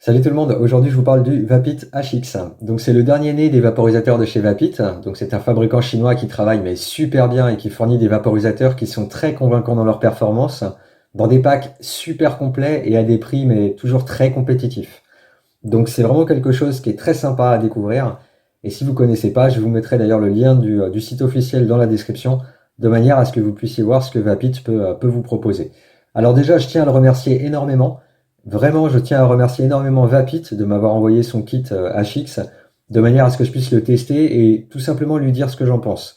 Salut tout le monde, aujourd'hui je vous parle du Vapit HX. Donc c'est le dernier né des vaporisateurs de chez Vapit. Donc c'est un fabricant chinois qui travaille mais super bien et qui fournit des vaporisateurs qui sont très convaincants dans leur performance, dans des packs super complets et à des prix mais toujours très compétitifs. Donc c'est vraiment quelque chose qui est très sympa à découvrir. Et si vous ne connaissez pas, je vous mettrai d'ailleurs le lien du site officiel dans la description, de manière à ce que vous puissiez voir ce que Vapit peut vous proposer. Alors déjà, je tiens à le remercier énormément. Vraiment, je tiens à remercier énormément Vapit de m'avoir envoyé son kit HX, de manière à ce que je puisse le tester et tout simplement lui dire ce que j'en pense.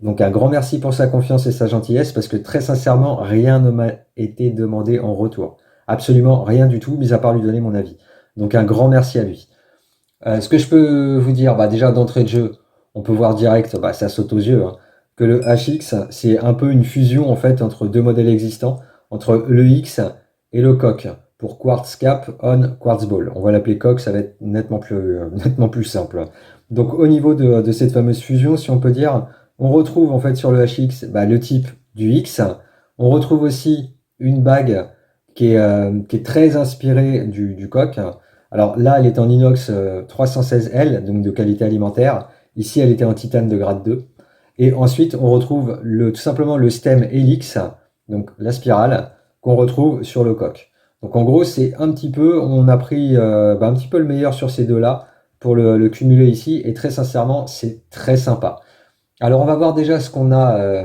Donc un grand merci pour sa confiance et sa gentillesse, parce que très sincèrement, rien ne m'a été demandé en retour. Absolument rien du tout, mis à part lui donner mon avis. Donc un grand merci à lui. Ce que je peux vous dire, bah déjà d'entrée de jeu, on peut voir direct, bah, ça saute aux yeux, hein, que le HX, c'est un peu une fusion en fait entre deux modèles existants, entre le X et le Coq, pour Quartz Cap on Quartz Ball. On va l'appeler Coq, ça va être nettement plus simple. Donc au niveau de cette fameuse fusion, si on peut dire, on retrouve en fait sur le HX bah, le type du X. On retrouve aussi une bague qui est très inspirée du Coq. Alors là, elle est en inox 316L, donc de qualité alimentaire. Ici, elle était en titane de grade 2. Et ensuite, on retrouve tout simplement le stem Helix, donc la spirale, qu'on retrouve sur le coq. Donc en gros, c'est un petit peu, on a pris un petit peu le meilleur sur ces deux-là pour le cumuler ici. Et très sincèrement, c'est très sympa. Alors on va voir déjà ce qu'on a,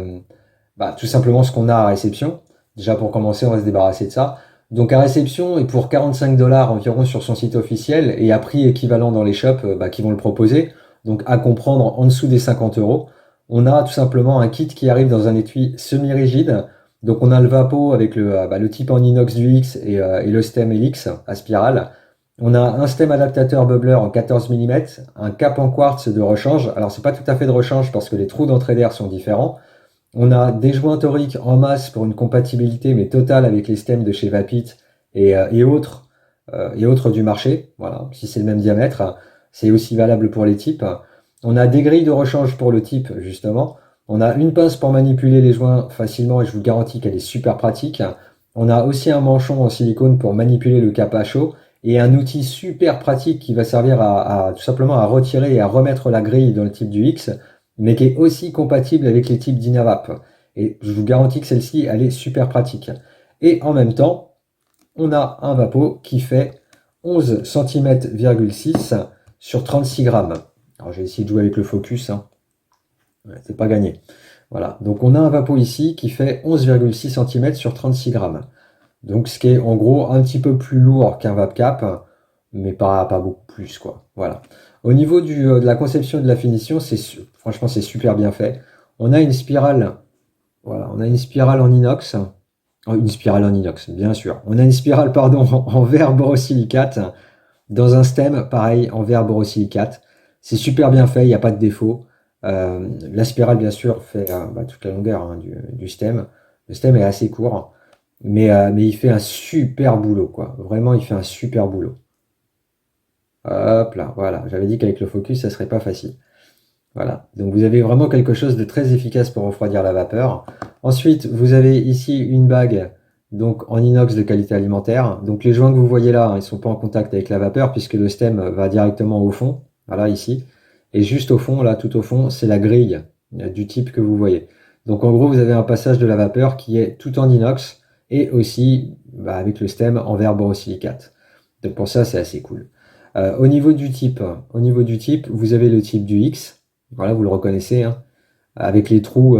tout simplement ce qu'on a à réception. Déjà pour commencer, on va se débarrasser de ça. Donc à réception, et pour 45 dollars environ sur son site officiel, et à prix équivalent dans les shops qui vont le proposer, donc à comprendre en dessous des 50 euros, on a tout simplement un kit qui arrive dans un étui semi-rigide. Donc on a le Vapo avec le type en inox du X et le stem Helix à spirale. On a un stem adaptateur bubbler en 14 mm, un cap en quartz de rechange. Alors c'est pas tout à fait de rechange parce que les trous d'entrée d'air sont différents. On a des joints toriques en masse pour une compatibilité mais totale avec les stems de chez Vapit et autres du marché. Voilà, si c'est le même diamètre, c'est aussi valable pour les types. On a des grilles de rechange pour le type justement. On a une pince pour manipuler les joints facilement et je vous garantis qu'elle est super pratique. On a aussi un manchon en silicone pour manipuler le cap à chaud et un outil super pratique qui va servir tout simplement à retirer et à remettre la grille dans le type du X, mais qui est aussi compatible avec les types d'Inavap. Et je vous garantis que celle-ci, elle est super pratique. Et en même temps, on a un Vapo qui fait 11 cm,6 sur 36 grammes. Alors je vais essayer de jouer avec le focus, hein. Ouais, c'est pas gagné. Voilà, donc on a un Vapo ici qui fait 11,6 cm sur 36 grammes. Donc ce qui est en gros un petit peu plus lourd qu'un VapCap, mais pas beaucoup plus, quoi. Voilà. Au niveau de la conception et de la finition, franchement c'est super bien fait. On a une spirale, voilà, on a une spirale en inox. Une spirale en inox, bien sûr. On a une spirale, pardon, en verre borosilicate, dans un stem, pareil, en verre borosilicate. C'est super bien fait, il n'y a pas de défaut. La spirale, bien sûr, fait toute la longueur hein, du stem. Le stem est assez court, mais il fait un super boulot, quoi. Vraiment, il fait un super boulot. Hop là, voilà. J'avais dit qu'avec le focus, ça serait pas facile. Voilà. Donc vous avez vraiment quelque chose de très efficace pour refroidir la vapeur. Ensuite, vous avez ici une bague donc en inox de qualité alimentaire. Donc les joints que vous voyez là, hein, ils ne sont pas en contact avec la vapeur puisque le stem va directement au fond. Voilà, ici. Et juste au fond, là, tout au fond, c'est la grille du type que vous voyez. Donc en gros, vous avez un passage de la vapeur qui est tout en inox et aussi avec le stem en verre borosilicate. Donc pour ça, c'est assez cool. Au niveau du type, vous avez le type du X. Voilà, vous le reconnaissez, hein, avec les trous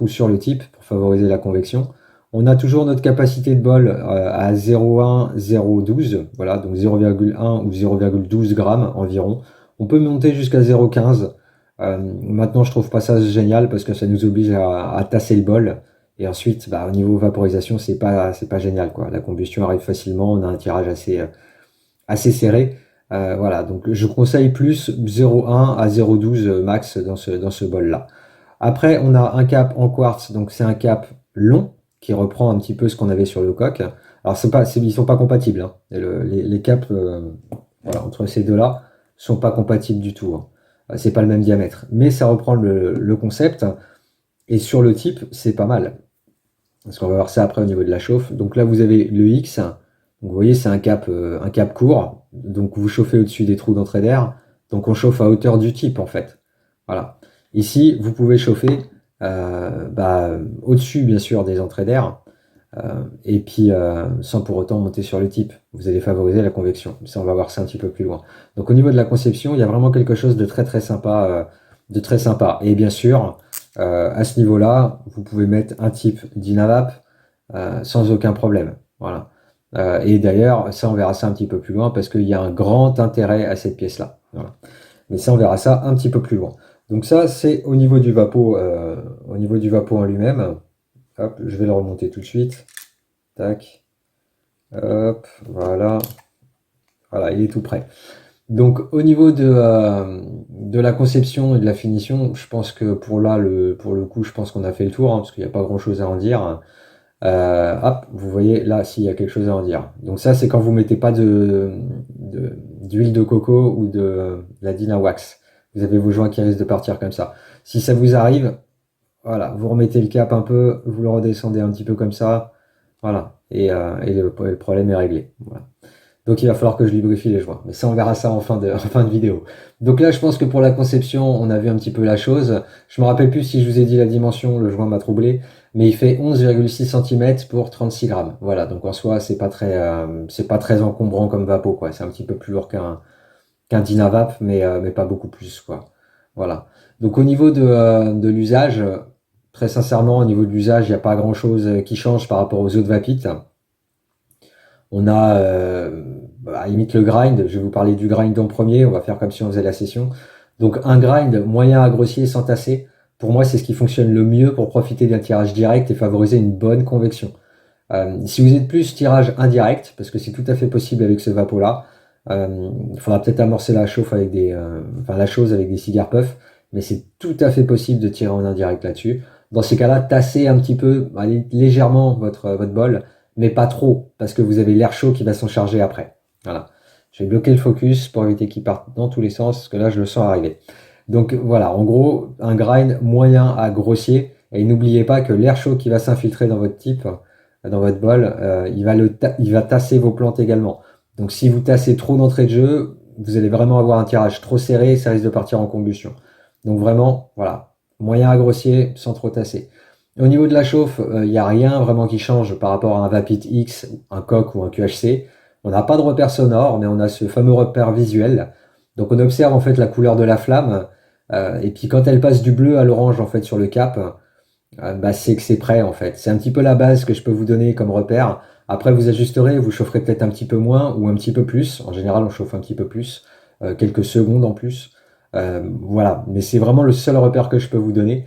sur le type pour favoriser la convection. On a toujours notre capacité de bol à 0,1, 0,12, voilà, donc 0,1 ou 0,12 grammes environ. On peut monter jusqu'à 0,15. Maintenant, je trouve pas ça génial parce que ça nous oblige à tasser le bol. Et ensuite, au niveau vaporisation, c'est pas génial, quoi. La combustion arrive facilement, on a un tirage assez serré. Voilà, donc je conseille plus 0,1 à 0,12 max dans ce bol-là. Après, on a un cap en quartz, donc c'est un cap long qui reprend un petit peu ce qu'on avait sur le coq. Alors, ils sont pas compatibles, hein. Les caps voilà, entre ces deux-là sont pas compatibles du tout, hein. C'est pas le même diamètre, mais ça reprend le concept. Et sur le type, c'est pas mal. Parce qu'on va voir ça après au niveau de la chauffe. Donc là, vous avez le X Donc vous voyez, c'est un cap court. Donc vous chauffez au-dessus des trous d'entrée d'air. Donc on chauffe à hauteur du type en fait. Voilà. Ici, vous pouvez chauffer au-dessus bien sûr des entrées d'air. Et puis sans pour autant monter sur le type. Vous allez favoriser la convection. Ça, on va voir ça un petit peu plus loin. Donc au niveau de la conception, il y a vraiment quelque chose de très très sympa, Et bien sûr, à ce niveau-là, vous pouvez mettre un type d'Inavap sans aucun problème. Voilà. Et d'ailleurs, ça, on verra ça un petit peu plus loin parce qu'il y a un grand intérêt à cette pièce-là. Voilà. Mais ça, on verra ça un petit peu plus loin. Donc ça, c'est au niveau du vapeau en lui-même. Hop, je vais le remonter tout de suite. Tac. Hop, voilà. Voilà, il est tout prêt. Donc au niveau de la conception et de la finition, je pense que pour le coup, je pense qu'on a fait le tour, hein, parce qu'il n'y a pas grand-chose à en dire. Hop, vous voyez là, s'il y a quelque chose à en dire. Donc ça, c'est quand vous mettez pas d'huile de coco ou de la Dynawax. Vous avez vos joints qui risquent de partir comme ça. Si ça vous arrive, voilà, vous remettez le cap un peu, vous le redescendez un petit peu comme ça, voilà, et le problème est réglé. Voilà. Donc il va falloir que je lubrifie les joints. Mais ça, on verra ça en fin en fin de vidéo. Donc là, je pense que pour la conception, on a vu un petit peu la chose. Je me rappelle plus si je vous ai dit la dimension, le joint m'a troublé, mais il fait 11,6 cm pour 36 grammes. Voilà, donc en soi, c'est pas très encombrant comme vapeau, quoi. C'est un petit peu plus lourd qu'un Dynavap, mais pas beaucoup plus, quoi. Voilà. Donc au niveau de l'usage, très sincèrement, au niveau de l'usage, il n'y a pas grand-chose qui change par rapport aux autres vapites. On a à la limite le grind, je vais vous parler du grind en premier, on va faire comme si on faisait la session. Donc un grind moyen à grossier sans tasser, pour moi c'est ce qui fonctionne le mieux pour profiter d'un tirage direct et favoriser une bonne convection. Si vous êtes plus tirage indirect, parce que c'est tout à fait possible avec ce vapeau-là, il faudra peut-être amorcer la chauffe avec la chose avec des cigares puff, mais c'est tout à fait possible de tirer en indirect là-dessus. Dans ces cas-là, tassez un petit peu, allez, légèrement votre bol, mais pas trop, parce que vous avez l'air chaud qui va s'en charger après. Voilà. Je vais bloquer le focus pour éviter qu'il parte dans tous les sens, parce que là, je le sens arriver. Donc voilà, en gros, un grind moyen à grossier, et n'oubliez pas que l'air chaud qui va s'infiltrer dans votre type, dans votre bol, il va tasser vos plantes également. Donc si vous tassez trop d'entrée de jeu, vous allez vraiment avoir un tirage trop serré, ça risque de partir en combustion. Donc vraiment, voilà, moyen à grossier sans trop tasser. Au niveau de la chauffe, il n'y a rien vraiment qui change par rapport à un Vapit X, un coq ou un QHC. On n'a pas de repère sonore, mais on a ce fameux repère visuel. Donc on observe en fait la couleur de la flamme, et puis quand elle passe du bleu à l'orange en fait sur le cap, c'est que c'est prêt en fait. C'est un petit peu la base que je peux vous donner comme repère. Après, vous ajusterez, vous chaufferez peut-être un petit peu moins ou un petit peu plus. En général, on chauffe un petit peu plus, quelques secondes en plus. Voilà, mais c'est vraiment le seul repère que je peux vous donner.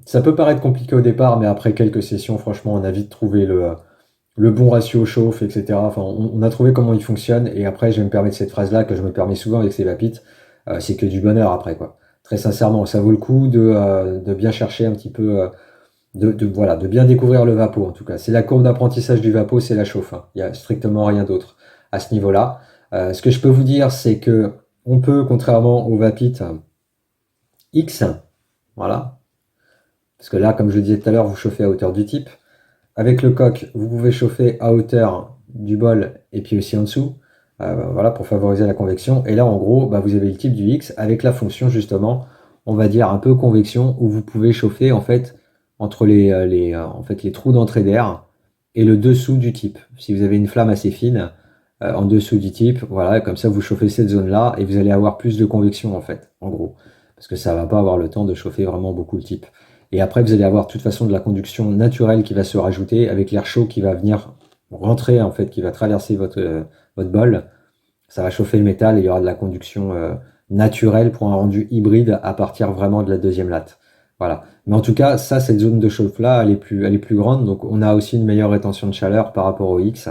Ça peut paraître compliqué au départ, mais après quelques sessions, franchement, on a vite trouvé le bon ratio chauffe, etc. Enfin, on a trouvé comment il fonctionne. Et après, je vais me permettre cette phrase-là que je me permets souvent avec ces vapites. C'est que du bonheur après, quoi. Très sincèrement, ça vaut le coup de bien chercher un petit peu. Voilà, de bien découvrir le vapeau en tout cas. C'est la courbe d'apprentissage du vapeau, c'est la chauffe, hein. Il n'y a strictement rien d'autre à ce niveau-là. Ce que je peux vous dire, c'est que on peut, contrairement au Vapit X, voilà, parce que là, comme je le disais tout à l'heure, vous chauffez à hauteur du type. Avec le coq, vous pouvez chauffer à hauteur du bol et puis aussi en dessous, voilà, pour favoriser la convection. Et là, en gros, vous avez le type du X avec la fonction justement, on va dire un peu convection, où vous pouvez chauffer en fait entre en fait, les trous d'entrée d'air et le dessous du type. Si vous avez une flamme assez fine en dessous du type, voilà, comme ça vous chauffez cette zone-là et vous allez avoir plus de convection en fait, en gros, parce que ça va pas avoir le temps de chauffer vraiment beaucoup le type. Et après, vous allez avoir de toute façon de la conduction naturelle qui va se rajouter avec l'air chaud qui va venir rentrer, en fait, qui va traverser votre bol. Ça va chauffer le métal et il y aura de la conduction naturelle pour un rendu hybride à partir vraiment de la deuxième latte. Voilà. Mais en tout cas, ça, cette zone de chauffe-là, elle est plus grande. Donc, on a aussi une meilleure rétention de chaleur par rapport au X.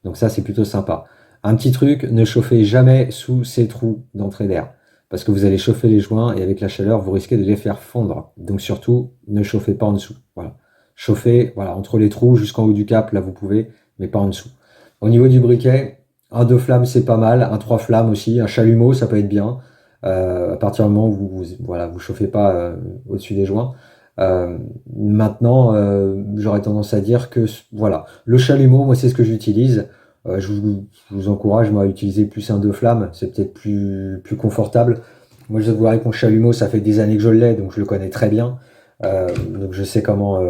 Donc, ça, c'est plutôt sympa. Un petit truc, ne chauffez jamais sous ces trous d'entrée d'air parce que vous allez chauffer les joints et avec la chaleur, vous risquez de les faire fondre. Donc surtout, ne chauffez pas en dessous. Voilà. Chauffez voilà, entre les trous jusqu'en haut du cap, là vous pouvez, mais pas en dessous. Au niveau du briquet, un 2 flammes c'est pas mal, un 3 flammes aussi, un chalumeau ça peut être bien. À partir du moment où voilà, vous chauffez pas au-dessus des joints. Maintenant, j'aurais tendance à dire que voilà, le chalumeau, moi c'est ce que j'utilise. Je vous encourage moi à utiliser plus un deux flammes, c'est peut-être plus confortable. Moi je dois avouer que mon chalumeau, ça fait des années que je l'ai, donc je le connais très bien. Donc je sais comment.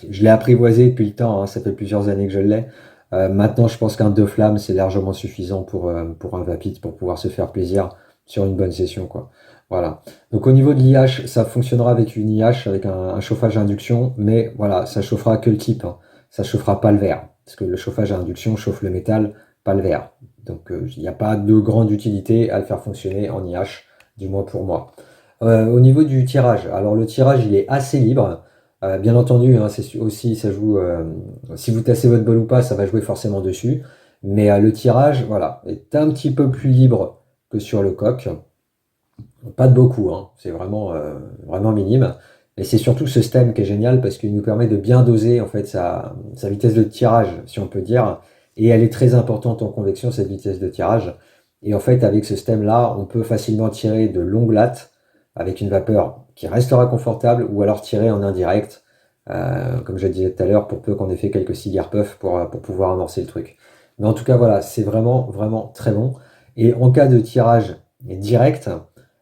Je l'ai apprivoisé depuis le temps, hein, ça fait plusieurs années que je l'ai. Maintenant, je pense qu'un deux flammes, c'est largement suffisant pour un Vapid, pour pouvoir se faire plaisir sur une bonne session, quoi. Voilà. Donc au niveau de l'IH, ça fonctionnera avec une IH, avec un chauffage à induction, mais voilà, ça chauffera que le type, hein. Ça chauffera pas le verre, parce que le chauffage à induction chauffe le métal, pas le verre. Donc il n'y a pas de grande utilité à le faire fonctionner en IH, du moins pour moi. Au niveau du tirage, alors le tirage il est assez libre. Bien entendu, hein, aussi ça joue. Si vous tassez votre bol ou pas, ça va jouer forcément dessus. Mais le tirage, voilà, est un petit peu plus libre que sur le coq. Pas de beaucoup, hein, c'est vraiment minime. Et c'est surtout ce stem qui est génial parce qu'il nous permet de bien doser en fait sa vitesse de tirage, si on peut dire. Et elle est très importante en convection, cette vitesse de tirage. Et en fait, avec ce stem-là, on peut facilement tirer de longues lattes avec une vapeur qui restera confortable ou alors tirer en indirect, comme je disais tout à l'heure, pour peu qu'on ait fait quelques cigares puffs pour pouvoir amorcer le truc. Mais en tout cas, voilà, c'est vraiment très bon. Et en cas de tirage direct,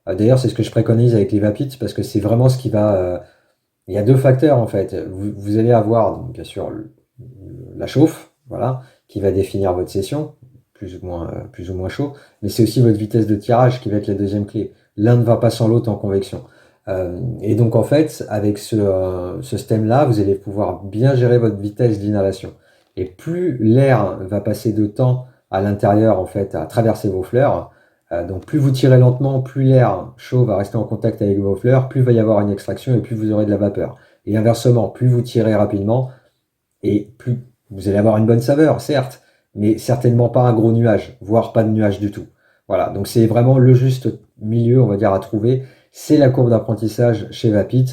d'ailleurs, c'est ce que je préconise avec les Vapites parce que c'est vraiment ce qui va. Il y a deux facteurs en fait. Vous allez avoir, donc, bien sûr, la chauffe, voilà, qui va définir votre session, plus ou moins chaud, mais c'est aussi votre vitesse de tirage qui va être la deuxième clé. L'un ne va pas sans l'autre en convection. Et donc en fait, avec ce stem-là, vous allez pouvoir bien gérer votre vitesse d'inhalation. Et plus l'air va passer de temps à l'intérieur, en fait, à traverser vos fleurs, donc plus vous tirez lentement, plus l'air chaud va rester en contact avec vos fleurs, plus il va y avoir une extraction et plus vous aurez de la vapeur. Et inversement, plus vous tirez rapidement et plus vous allez avoir une bonne saveur, certes, mais certainement pas un gros nuage, voire pas de nuage du tout. Voilà, donc c'est vraiment le juste milieu, on va dire, à trouver. C'est la courbe d'apprentissage chez Vapit.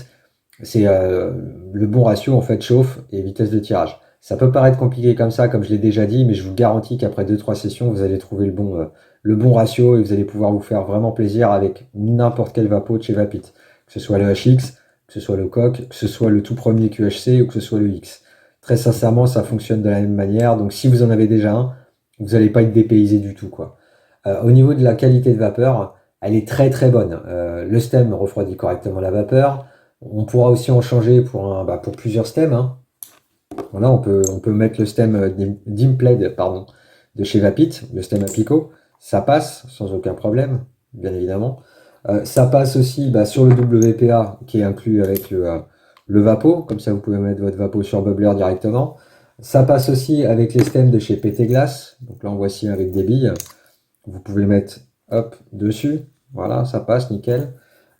C'est le bon ratio en fait chauffe et vitesse de tirage. Ça peut paraître compliqué comme ça, comme je l'ai déjà dit, mais je vous garantis qu'après deux trois sessions, vous allez trouver le bon ratio et vous allez pouvoir vous faire vraiment plaisir avec n'importe quel vapo de chez Vapit. Que ce soit le HX, que ce soit le coq, que ce soit le tout premier QHC ou que ce soit le X. Très sincèrement, ça fonctionne de la même manière. Donc si vous en avez déjà un, vous n'allez pas être dépaysé du tout, quoi. Au niveau de la qualité de vapeur, elle est très bonne. Le stem refroidit correctement la vapeur. On pourra aussi en changer pour plusieurs stems, hein. Voilà, on peut mettre le stem Dimpled, pardon, de chez Vapit, le stem Apico. Ça passe sans aucun problème, bien évidemment. Ça passe aussi sur le WPA qui est inclus avec le Vapo, comme ça vous pouvez mettre votre Vapo sur Bubbler directement. Ça passe aussi avec les stems de chez PT Glass. Donc là, en voici un avec des billes. Vous pouvez le mettre hop dessus. Voilà, ça passe nickel.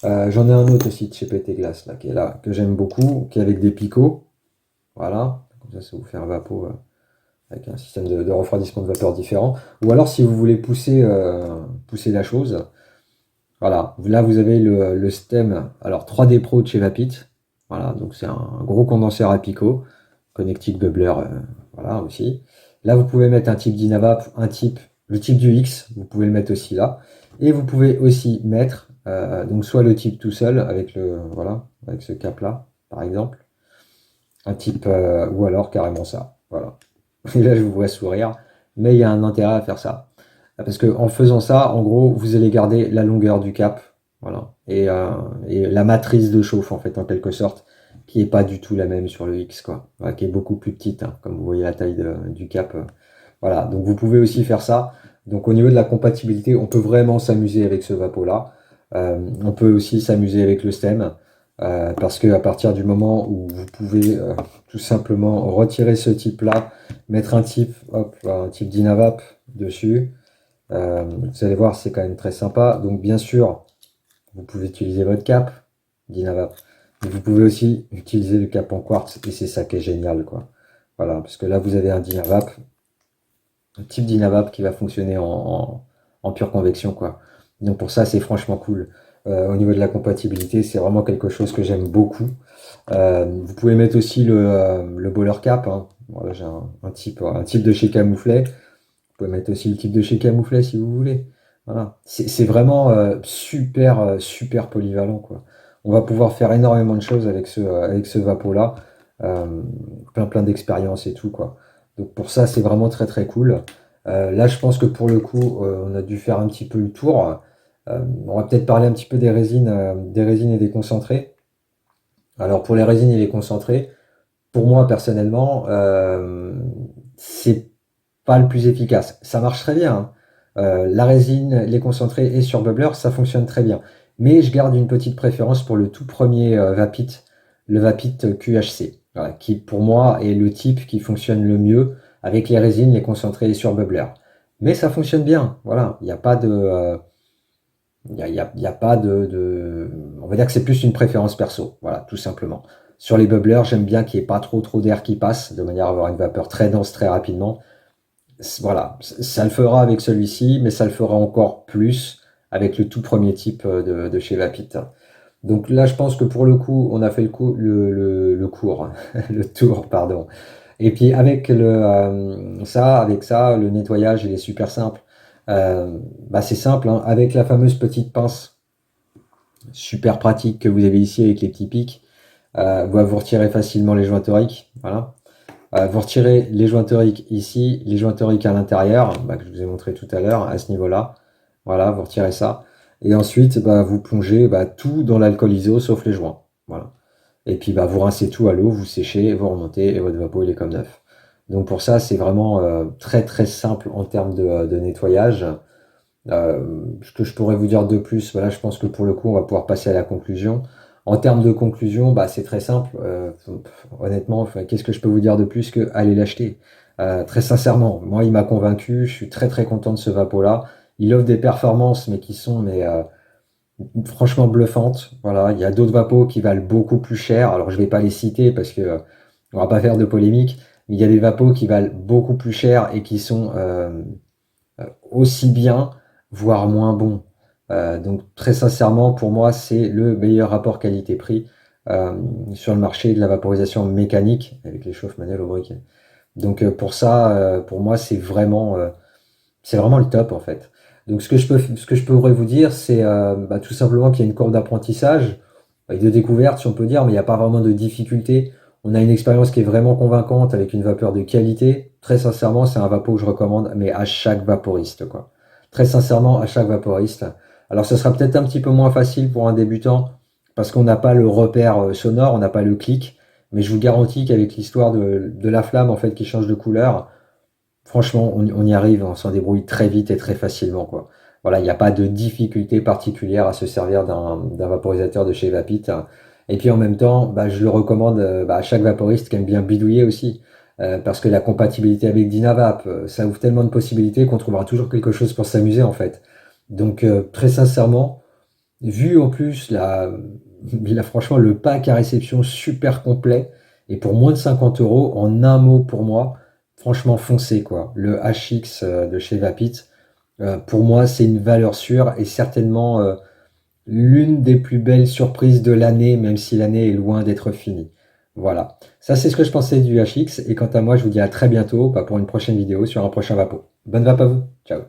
J'en ai un autre aussi de chez PT Glass là, qui est là, que j'aime beaucoup, qui est avec des picots. Voilà, comme ça vous fait un vapo avec un système de refroidissement de vapeur différent. Ou alors si vous voulez pousser la chose, voilà, là vous avez le stem, alors 3D Pro de chez Vapit. Voilà, donc c'est un gros condenseur à picot, connectique bubbler, voilà aussi. Là vous pouvez mettre un type d'Inavap, le type du X, vous pouvez le mettre aussi là. Et vous pouvez aussi mettre donc soit le type tout seul avec voilà, avec ce cap là, par exemple un type, ou alors carrément ça. Voilà. Et là, je vous vois sourire, mais il y a un intérêt à faire ça. Parce que en faisant ça, en gros, vous allez garder la longueur du cap, voilà, et la matrice de chauffe, en fait, en quelque sorte, qui est pas du tout la même sur le X, quoi. Voilà, qui est beaucoup plus petite, hein, comme vous voyez la taille du cap. Voilà, donc vous pouvez aussi faire ça. Donc au niveau de la compatibilité, on peut vraiment s'amuser avec ce vapo-là. On peut aussi s'amuser avec le stem. Parce que à partir du moment où vous pouvez tout simplement retirer ce type-là, mettre un type d'Inavap dessus, vous allez voir, c'est quand même très sympa. Donc bien sûr, vous pouvez utiliser votre cap d'Inavap, mais vous pouvez aussi utiliser le cap en quartz et c'est ça qui est génial, quoi. Voilà, parce que là vous avez un type d'Inavap qui va fonctionner en pure convection, quoi. Donc pour ça, c'est franchement cool. Au niveau de la compatibilité, c'est vraiment quelque chose que j'aime beaucoup. Vous pouvez mettre aussi le bowler cap, hein. Voilà, j'ai un type de chez Camouflet. Vous pouvez mettre aussi le type de chez Camouflet si vous voulez. Voilà. C'est vraiment super polyvalent, quoi. On va pouvoir faire énormément de choses avec ce vapo-là. Plein d'expériences et tout, quoi. Donc pour ça, c'est vraiment très très cool. Là, je pense que pour le coup, on a dû faire un petit peu le tour. On va peut-être parler un petit peu des résines et des concentrés. Alors pour les résines et les concentrés, pour moi personnellement, c'est pas le plus efficace. Ça marche très bien, hein. La résine, les concentrés et sur Bubbler, ça fonctionne très bien. Mais je garde une petite préférence pour le tout premier Vapit, le Vapit QHC, voilà, qui pour moi est le type qui fonctionne le mieux avec les résines, les concentrés et sur Bubbler. Mais ça fonctionne bien, voilà. Il n'y a pas de, il y a pas on va dire que c'est plus une préférence perso, voilà, tout simplement. Sur les bubblers, j'aime bien qu'il n'y ait pas trop d'air qui passe, de manière à avoir une vapeur très dense très rapidement. Voilà, ça le fera avec celui-ci, mais ça le fera encore plus avec le tout premier type de chez Vapit. Donc là, je pense que pour le coup, on a fait le cours, le tour, pardon. Et puis avec ça, le nettoyage, il est super simple. Bah, c'est simple, hein. Avec la fameuse petite pince super pratique que vous avez ici avec les petits pics, vous retirez facilement les joints toriques. Voilà. Vous retirez les joints toriques ici, les joints toriques à l'intérieur, bah, que je vous ai montré tout à l'heure, à ce niveau-là. Voilà, vous retirez ça. Et ensuite, bah, vous plongez tout dans l'alcool iso, sauf les joints. Voilà. Et puis bah, vous rincez tout à l'eau, vous séchez, vous remontez, et votre vapeau il est comme neuf. Donc pour ça, c'est vraiment très très simple en termes de nettoyage. Ce que je pourrais vous dire de plus, voilà, je pense que pour le coup, on va pouvoir passer à la conclusion. En termes de conclusion, bah, c'est très simple. Honnêtement, enfin, qu'est-ce que je peux vous dire de plus que aller l'acheter? Très sincèrement, moi, il m'a convaincu. Je suis très très content de ce vapeau-là. Il offre des performances, mais qui sont franchement bluffantes. Voilà, il y a d'autres vapeaux qui valent beaucoup plus cher. Alors, je vais pas les citer parce que on va pas faire de polémique. Mais il y a des vapeaux qui valent beaucoup plus cher et qui sont aussi bien, voire moins bon. Donc très sincèrement, pour moi, c'est le meilleur rapport qualité-prix euh, sur le marché de la vaporisation mécanique avec les chauffe manuels au briquet. Donc pour ça, pour moi, c'est vraiment le top en fait. Donc ce que je pourrais vous dire, c'est tout simplement qu'il y a une courbe d'apprentissage et de découverte, si on peut dire, mais il n'y a pas vraiment de difficulté. On a une expérience qui est vraiment convaincante avec une vapeur de qualité. Très sincèrement, c'est un vapeau que je recommande, mais à chaque vaporiste, quoi. Très sincèrement, à chaque vaporiste. Alors, ce sera peut-être un petit peu moins facile pour un débutant parce qu'on n'a pas le repère sonore, on n'a pas le clic. Mais je vous garantis qu'avec l'histoire de la flamme, en fait, qui change de couleur, franchement, on y arrive, on s'en débrouille très vite et très facilement, quoi. Voilà, il n'y a pas de difficulté particulière à se servir d'un vaporisateur de chez Vapit. Et puis en même temps, je le recommande à chaque vaporiste qui aime bien bidouiller aussi. Parce que la compatibilité avec Dynavap, ça ouvre tellement de possibilités qu'on trouvera toujours quelque chose pour s'amuser en fait. Donc très sincèrement, vu en plus franchement le pack à réception super complet, et pour moins de 50 euros, en un mot pour moi, franchement foncez quoi. Le HX de chez Vapit, pour moi c'est une valeur sûre et certainement l'une des plus belles surprises de l'année, même si l'année est loin d'être finie. Voilà, ça c'est ce que je pensais du HX, et quant à moi je vous dis à très bientôt pour une prochaine vidéo sur un prochain vapo. Bonne vape à vous, ciao.